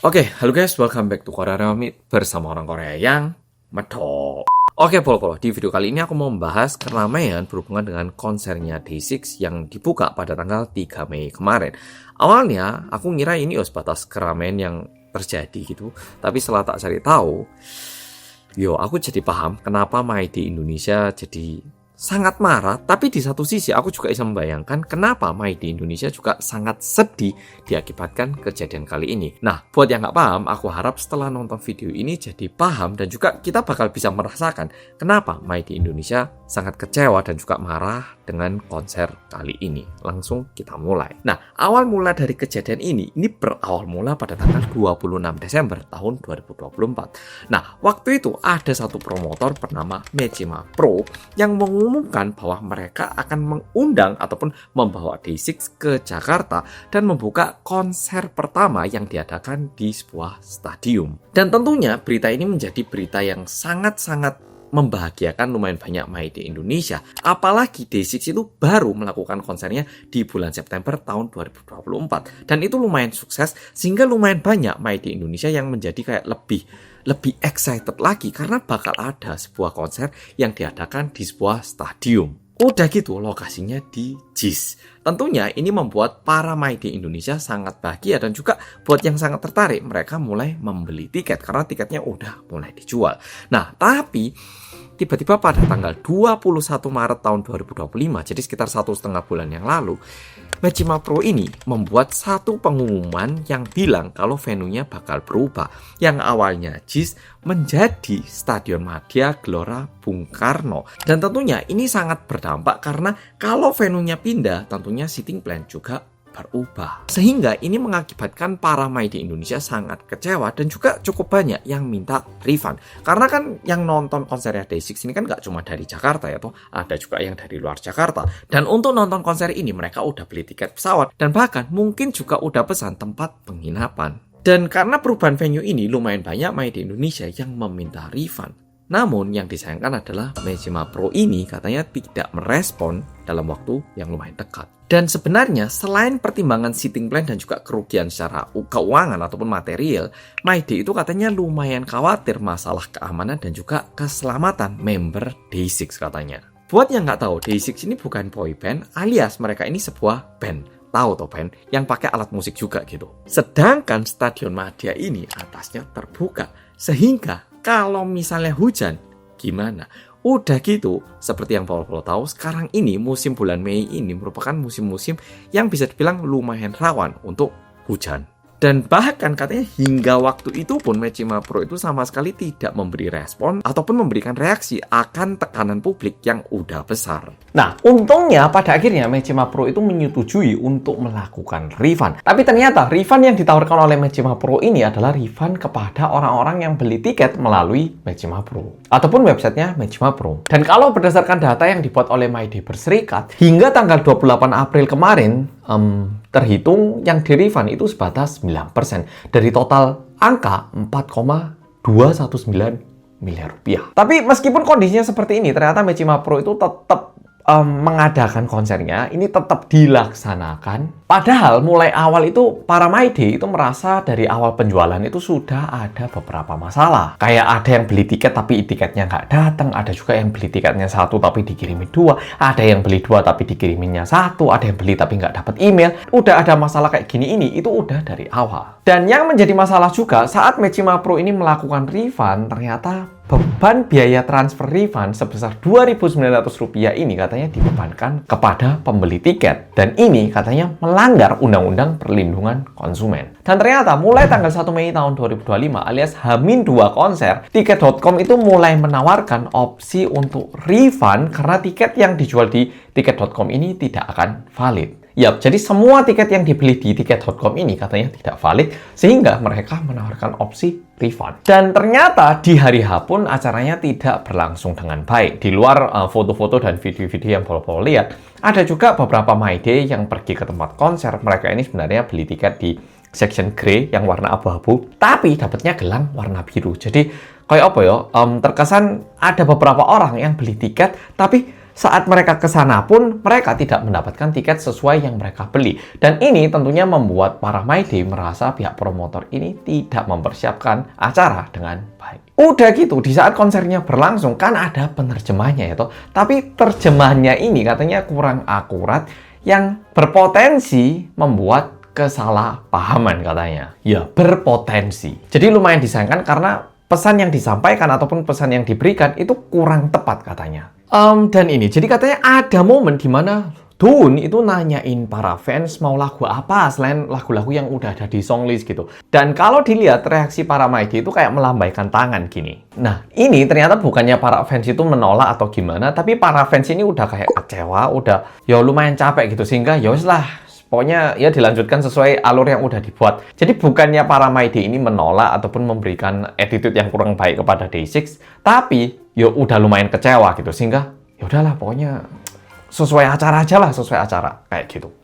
Oke, halo guys, welcome back to Korea Remit bersama orang Korea yang medok. Oke, Polo, di video kali ini aku mau membahas keramaian berhubungan dengan konsernya Day6 yang dibuka pada tanggal 3 Mei kemarin. Awalnya, aku ngira ini sebatas keramaian yang terjadi gitu, tapi setelah tak cari tahu, aku jadi paham kenapa My Day Indonesia jadi sangat marah, tapi di satu sisi aku juga bisa membayangkan kenapa My Day Indonesia juga sangat sedih diakibatkan kejadian kali ini. Nah, buat yang nggak paham, aku harap setelah nonton video ini jadi paham dan juga kita bakal bisa merasakan kenapa My Day Indonesia sangat kecewa dan juga marah dengan konser kali ini. Langsung kita mulai. Nah, awal mula dari kejadian ini berawal mula pada tanggal 26 Desember tahun 2024. Nah, waktu itu ada satu promotor bernama Mejima Pro yang mengumumkan bahwa mereka akan mengundang ataupun membawa Day6 ke Jakarta dan membuka konser pertama yang diadakan di sebuah stadium. Dan tentunya berita ini menjadi berita yang sangat-sangat membahagiakan lumayan banyak My Day Indonesia. Apalagi Day6 itu baru melakukan konsernya di bulan September tahun 2024. Dan itu lumayan sukses sehingga lumayan banyak My Day Indonesia yang menjadi kayak lebih excited lagi karena bakal ada sebuah konser yang diadakan di sebuah stadium. Udah gitu lokasinya di JIS. Tentunya ini membuat para My Day Indonesia sangat bahagia dan juga buat yang sangat tertarik mereka mulai membeli tiket karena tiketnya udah mulai dijual. Nah, tapi tiba-tiba pada tanggal 21 Maret tahun 2025, jadi sekitar 1,5 bulan yang lalu, Mejima Pro ini membuat satu pengumuman yang bilang kalau venue-nya bakal berubah. Yang awalnya JIS menjadi Stadion Madia Gelora Bung Karno. Dan tentunya ini sangat berdampak karena kalau venue-nya pindah, tentunya seating plan juga berubah. Sehingga ini mengakibatkan para My Day Indonesia sangat kecewa dan juga cukup banyak yang minta refund. Karena kan yang nonton konsernya Day6 ini kan gak cuma dari Jakarta ya toh, ada juga yang dari luar Jakarta. Dan untuk nonton konser ini mereka udah beli tiket pesawat dan bahkan mungkin juga udah pesan tempat penginapan. Dan karena perubahan venue ini lumayan banyak My Day Indonesia yang meminta refund. Namun yang disayangkan adalah Mejima Pro ini katanya tidak merespon dalam waktu yang lumayan dekat. Dan sebenarnya selain pertimbangan seating plan dan juga kerugian secara keuangan ataupun material, My Day itu katanya lumayan khawatir masalah keamanan dan juga keselamatan member Day6 katanya. Buat yang nggak tahu, Day6 ini bukan boy band alias mereka ini sebuah band. Tahu toh band yang pakai alat musik juga gitu. Sedangkan Stadion Madia ini atasnya terbuka sehingga kalau misalnya hujan, gimana? Udah gitu, seperti yang Paul tahu, sekarang ini musim bulan Mei ini merupakan musim-musim yang bisa dibilang lumayan rawan untuk hujan. Dan bahkan katanya hingga waktu itu pun Mejima Pro itu sama sekali tidak memberi respon ataupun memberikan reaksi akan tekanan publik yang udah besar. Nah, untungnya pada akhirnya Mejima Pro itu menyetujui untuk melakukan refund. Tapi ternyata refund yang ditawarkan oleh Mejima Pro ini adalah refund kepada orang-orang yang beli tiket melalui Mejima Pro ataupun websitenya Mejima Pro. Dan kalau berdasarkan data yang dibuat oleh My Day Berserikat, hingga tanggal 28 April kemarin, terhitung yang di-refund itu sebatas 9% dari total angka 4,219 miliar rupiah. Tapi meskipun kondisinya seperti ini, ternyata Mejima Pro itu tetap mengadakan konsernya, ini tetap dilaksanakan. Padahal mulai awal itu para My Day itu merasa dari awal penjualan itu sudah ada beberapa masalah. Kayak ada yang beli tiket tapi tiketnya nggak datang, ada juga yang beli tiketnya 1 tapi dikirimin 2, ada yang beli 2 tapi dikiriminnya 1, ada yang beli tapi nggak dapat email. Udah ada masalah kayak gini ini, itu udah dari awal. Dan yang menjadi masalah juga saat Mejima Pro ini melakukan refund, ternyata beban biaya transfer refund sebesar Rp2.900 ini katanya dibebankan kepada pembeli tiket. Dan ini katanya melanggar Undang-Undang Perlindungan Konsumen. Dan ternyata mulai tanggal 1 Mei tahun 2025 alias H-2 konser, Tiket.com itu mulai menawarkan opsi untuk refund karena tiket yang dijual di Tiket.com ini tidak akan valid. Yap, jadi semua tiket yang dibeli di Tiket.com ini katanya tidak valid, sehingga mereka menawarkan opsi refund. Dan ternyata di hari H pun acaranya tidak berlangsung dengan baik. Di luar foto-foto dan video-video yang Polo lihat, ada juga beberapa My Day yang pergi ke tempat konser. Mereka ini sebenarnya beli tiket di section grey yang warna abu-abu, tapi dapatnya gelang warna biru. Jadi kayak apa ya? Terkesan ada beberapa orang yang beli tiket, tapi saat mereka ke sana pun mereka tidak mendapatkan tiket sesuai yang mereka beli. Dan ini tentunya membuat para Mayday merasa pihak promotor ini tidak mempersiapkan acara dengan baik. Udah gitu, di saat konsernya berlangsung kan ada penerjemahnya ya toh. Tapi terjemahannya ini katanya kurang akurat yang berpotensi membuat kesalahpahaman katanya. Ya, berpotensi. Jadi lumayan disayangkan karena pesan yang disampaikan ataupun pesan yang diberikan itu kurang tepat katanya. Dan ini, jadi katanya ada momen di mana Doon itu nanyain para fans mau lagu apa selain lagu-lagu yang udah ada di songlist gitu. Dan kalau dilihat reaksi para Mayday itu kayak melambaikan tangan gini. Nah, ini ternyata bukannya para fans itu menolak atau gimana, tapi para fans ini udah kayak kecewa, udah ya lumayan capek gitu sehingga ya wis lah. Pokoknya ya dilanjutkan sesuai alur yang udah dibuat. Jadi bukannya para Mayday ini menolak ataupun memberikan attitude yang kurang baik kepada Day6, tapi ya udah lumayan kecewa gitu. Sehingga ya udahlah pokoknya sesuai acara aja lah, sesuai acara kayak gitu.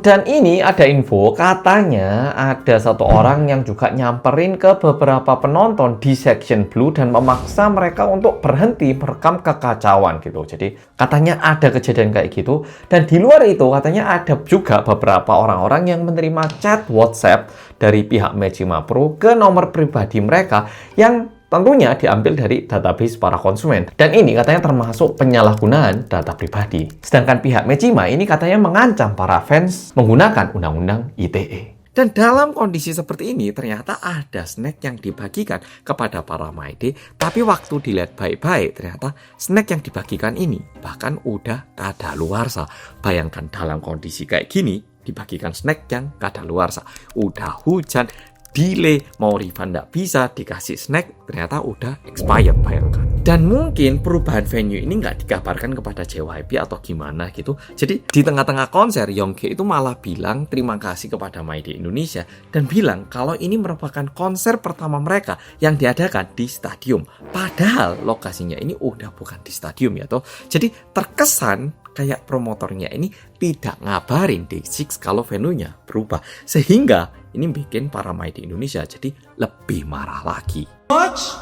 Dan ini ada info katanya ada satu orang yang juga nyamperin ke beberapa penonton di section blue dan memaksa mereka untuk berhenti merekam kekacauan gitu. Jadi katanya ada kejadian kayak gitu. Dan di luar itu katanya ada juga beberapa orang-orang yang menerima chat WhatsApp dari pihak Mejima Pro ke nomor pribadi mereka yang tentunya diambil dari database para konsumen. Dan ini katanya termasuk penyalahgunaan data pribadi. Sedangkan pihak Mejima ini katanya mengancam para fans menggunakan undang-undang ITE. Dan dalam kondisi seperti ini, ternyata ada snack yang dibagikan kepada para Mayday. Tapi waktu dilihat baik-baik, ternyata snack yang dibagikan ini bahkan udah kadaluarsa. Bayangkan dalam kondisi kayak gini, dibagikan snack yang kadaluarsa. Udah hujan, delay, mau refund nggak bisa, dikasih snack, ternyata udah expired, bayangkan. Dan mungkin perubahan venue ini nggak dikabarkan kepada JYP atau gimana gitu. Jadi di tengah-tengah konser, Youngke itu malah bilang terima kasih kepada Mayday Indonesia dan bilang kalau ini merupakan konser pertama mereka yang diadakan di stadium. Padahal lokasinya ini udah bukan di stadium ya toh. Jadi terkesan kayak promotornya ini tidak ngabarin Day6 kalau venue-nya berubah. Sehingga ini bikin para Mayday Indonesia jadi lebih marah lagi. Much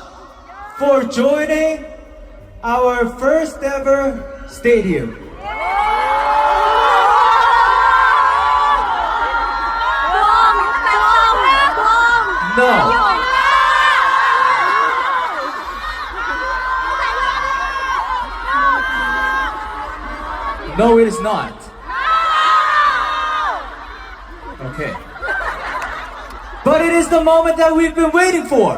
for joining our first ever stadium. No. No, it is not. Okay. But it is the moment that we've been waiting for.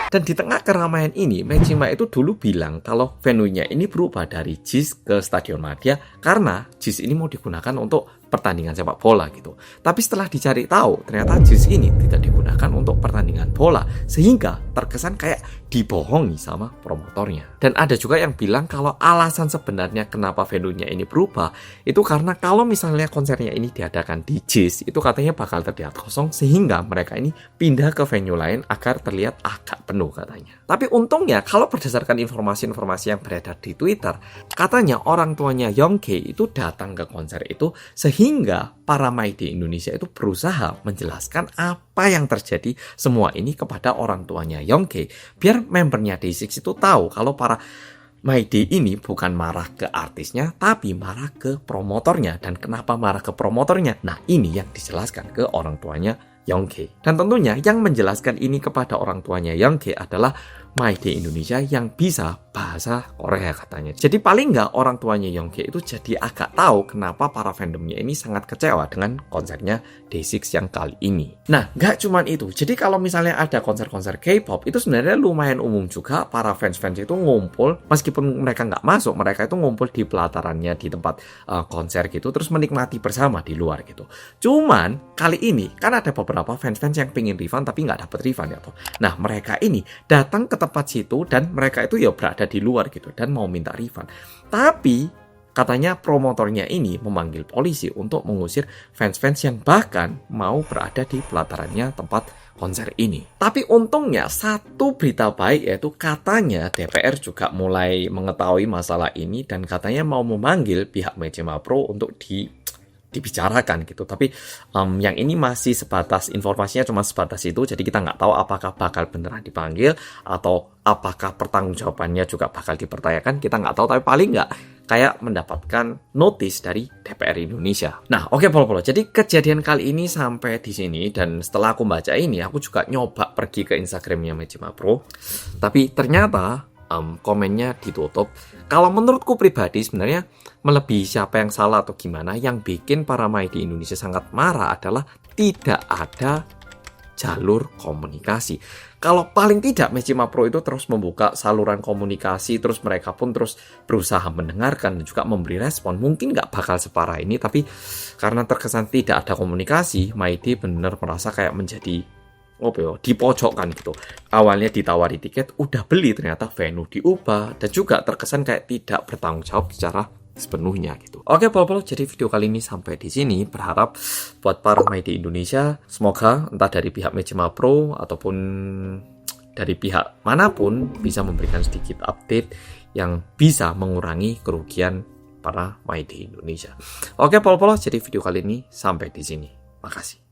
Dan di tengah keramaian ini, Mejima itu dulu bilang kalau venue-nya ini berubah dari JIS ke Stadion Madia karena JIS ini mau digunakan untuk pertandingan sepak bola gitu. Tapi setelah dicari tahu, ternyata JIS ini tidak digunakan untuk pertandingan bola, sehingga terkesan kayak dibohongi sama promotornya. Dan ada juga yang bilang kalau alasan sebenarnya kenapa venue-nya ini berubah, itu karena kalau misalnya konsernya ini diadakan di JIS, itu katanya bakal terlihat kosong, sehingga mereka ini pindah ke venue lain agar terlihat agak penuh katanya. Tapi untungnya kalau berdasarkan informasi-informasi yang beredar di Twitter, katanya orang tuanya Youngke itu datang ke konser itu sehingga para Mayday Indonesia itu berusaha menjelaskan apa yang terjadi semua ini kepada orang tuanya Youngke biar membernya Day6 itu tahu kalau para Mayday ini bukan marah ke artisnya tapi marah ke promotornya. Dan kenapa marah ke promotornya? Nah, ini yang dijelaskan ke orang tuanya Youngke. Dan tentunya yang menjelaskan ini kepada orang tuanya Youngke adalah Mayday Indonesia yang bisa bahasa Korea katanya. Jadi paling nggak orang tuanya Youngke itu jadi agak tahu kenapa para fandomnya ini sangat kecewa dengan konsernya Day6 yang kali ini. Nah, nggak cuman itu. Jadi kalau misalnya ada konser-konser K-pop itu sebenarnya lumayan umum juga para fans-fans itu ngumpul, meskipun mereka nggak masuk, mereka itu ngumpul di pelatarannya di tempat konser gitu, terus menikmati bersama di luar gitu. Cuman kali ini kan ada beberapa fans-fans yang pengen refund tapi nggak dapet refund ya toh. Nah, mereka ini datang ke tempat situ dan mereka itu ya berada di luar gitu dan mau minta refund. Tapi katanya promotornya ini memanggil polisi untuk mengusir fans-fans yang bahkan mau berada di pelatarannya tempat konser ini. Tapi untungnya satu berita baik yaitu katanya DPR juga mulai mengetahui masalah ini dan katanya mau memanggil pihak Mejima Pro untuk dibicarakan gitu. Tapi yang ini masih sebatas, informasinya cuma sebatas itu, jadi kita nggak tahu apakah bakal beneran dipanggil atau apakah pertanggungjawabannya juga bakal dipertanyakan, kita nggak tahu. Tapi paling nggak kayak mendapatkan notice dari DPR Indonesia. Nah, oke Polo-Polo. Jadi kejadian kali ini sampai di sini, dan setelah aku baca ini, aku juga nyoba pergi ke Instagramnya Mejima Pro. Tapi ternyata komennya ditutup. Kalau menurutku pribadi sebenarnya melebihi siapa yang salah atau gimana, yang bikin para Mai di Indonesia sangat marah adalah tidak ada jalur komunikasi. Kalau paling tidak Mejima Pro itu terus membuka saluran komunikasi, terus mereka pun terus berusaha mendengarkan dan juga memberi respon. Mungkin nggak bakal separah ini, tapi karena terkesan tidak ada komunikasi, Maidi benar merasa kayak menjadi dipojokkan gitu. Awalnya ditawari tiket, udah beli, ternyata venue diubah, dan juga terkesan kayak tidak bertanggung jawab secara sepenuhnya gitu. Oke Polo-Polo, jadi video kali ini sampai di sini. Berharap buat para Mai di Indonesia, semoga entah dari pihak Mejima Pro ataupun dari pihak manapun bisa memberikan sedikit update yang bisa mengurangi kerugian para Mai di Indonesia. Oke Polo-Polo, jadi video kali ini sampai di sini. Makasih.